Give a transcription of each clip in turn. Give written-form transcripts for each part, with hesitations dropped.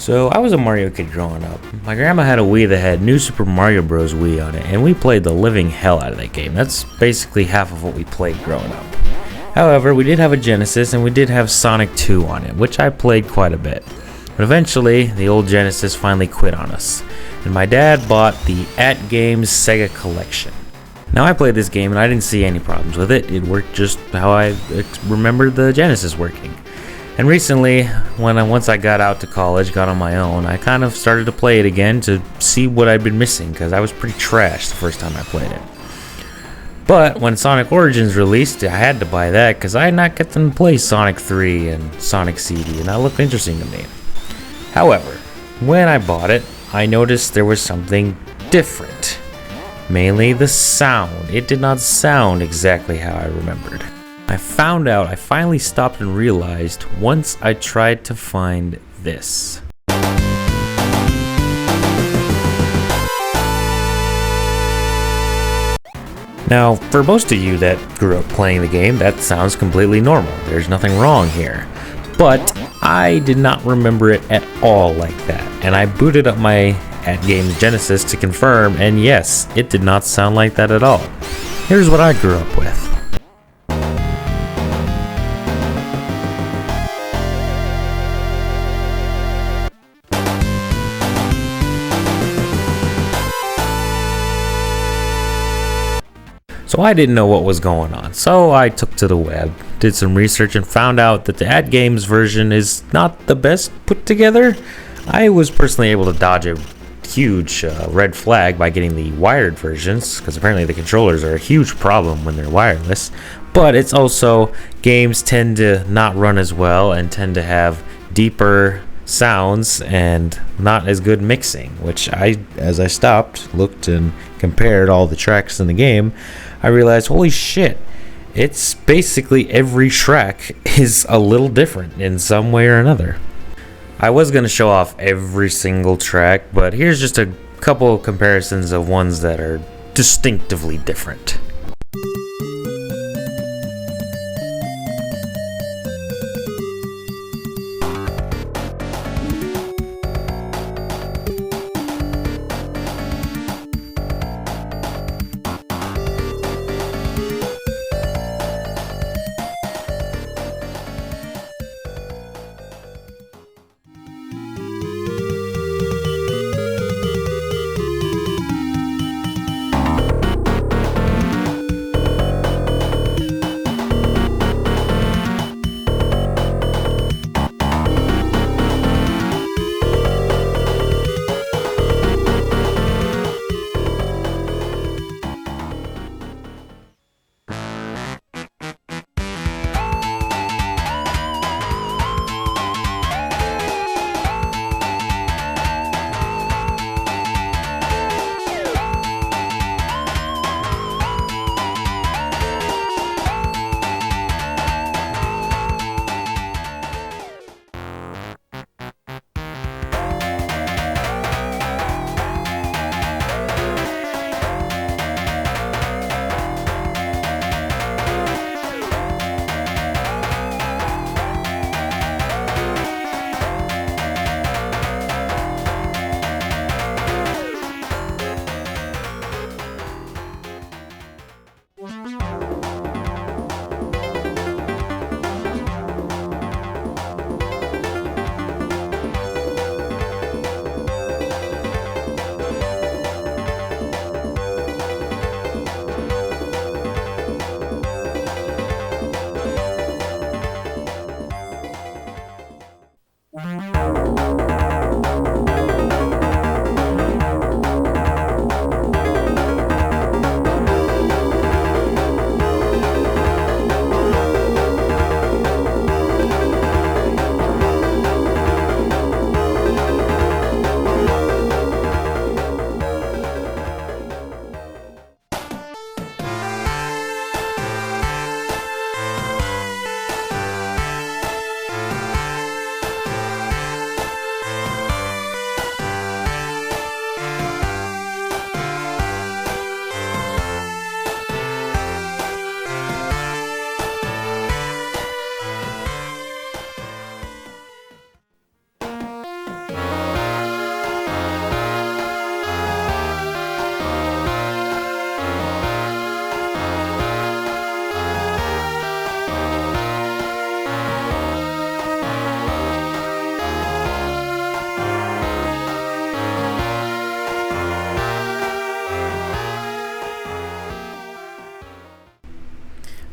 So I was a Mario kid growing up. My grandma had a Wii that had New Super Mario Bros. Wii on it, and we played the living hell out of that game. That's basically half of what we played growing up. However, we did have a Genesis, and we did have Sonic 2 on it, which I played quite a bit. But eventually, the old Genesis finally quit on us, and my dad bought the ATGames Sega Collection. Now I played this game and I didn't see any problems with it. It worked just how I remembered the Genesis working. And recently, once I got out to college, got on my own, I kind of started to play it again to see what I'd been missing, because I was pretty trash the first time I played it. But when Sonic Origins released, I had to buy that because I had not gotten to play Sonic 3 and Sonic CD, and that looked interesting to me. However, when I bought it, I noticed there was something different. Mainly the sound. It did not sound exactly how I remembered. I finally stopped and realized once I tried to find this. Now, for most of you that grew up playing the game, that sounds completely normal. There's nothing wrong here. But I did not remember it at all like that, and I booted up my ATGames Genesis to confirm, and yes, it did not sound like that at all. Here's what I grew up with. So I didn't know what was going on, so I took to the web, did some research, and found out that the ATGames version is not the best put together. I was personally able to dodge a huge red flag by getting the wired versions, because apparently the controllers are a huge problem when they're wireless. But it's also, games tend to not run as well and tend to have deeper sounds and not as good mixing, which as I stopped, looked, and compared all the tracks in the game, I realized, holy shit, it's basically every track is a little different in some way or another. I was going to show off every single track, but here's just a couple of comparisons of ones that are distinctively different.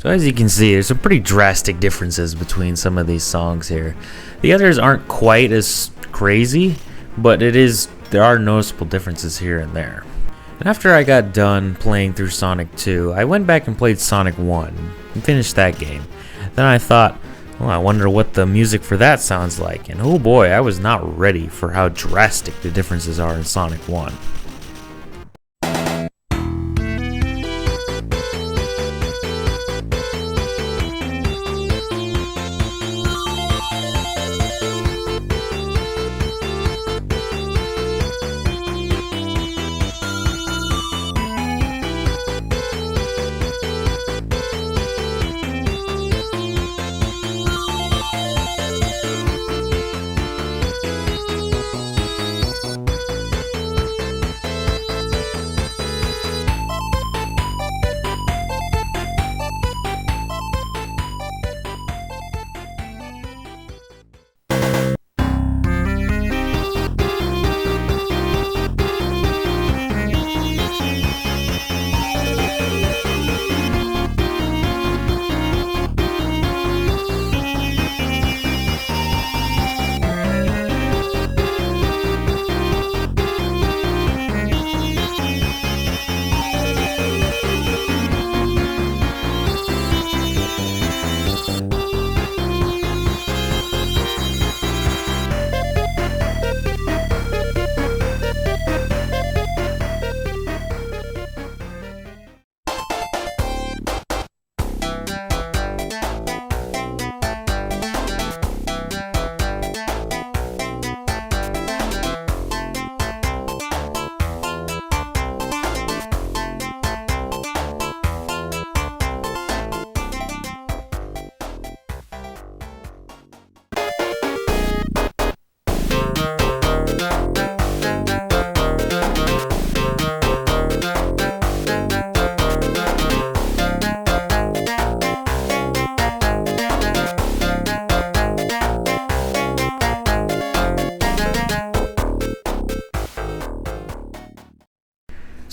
So as you can see, there's some pretty drastic differences between some of these songs here. The others aren't quite as crazy, but there are noticeable differences here and there. And after I got done playing through Sonic 2, I went back and played Sonic 1 and finished that game. Then I thought, well, I wonder what the music for that sounds like. And oh boy, I was not ready for how drastic the differences are in Sonic 1.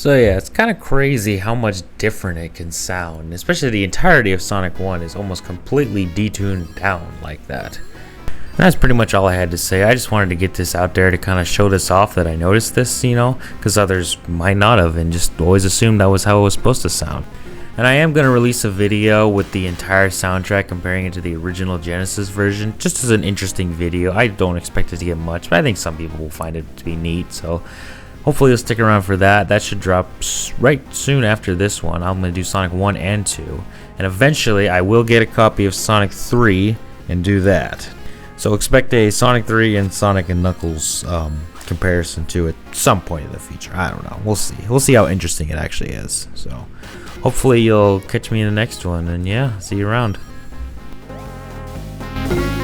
So yeah, it's kind of crazy how much different it can sound, especially the entirety of Sonic 1 is almost completely detuned down like that. And that's pretty much all I had to say. I just wanted to get this out there to kind of show this off, that I noticed this, you know, because others might not have and just always assumed that was how it was supposed to sound. And I am going to release a video with the entire soundtrack comparing it to the original Genesis version, just as an interesting video. I don't expect it to get much, but I think some people will find it to be neat, so hopefully you'll stick around for that. That should drop right soon after this one. I'm going to do Sonic 1 and 2. And eventually I will get a copy of Sonic 3 and do that. So expect a Sonic 3 and Sonic and Knuckles comparison to it some point in the future. I don't know. We'll see. We'll see how interesting it actually is. So hopefully you'll catch me in the next one. And yeah, see you around. you.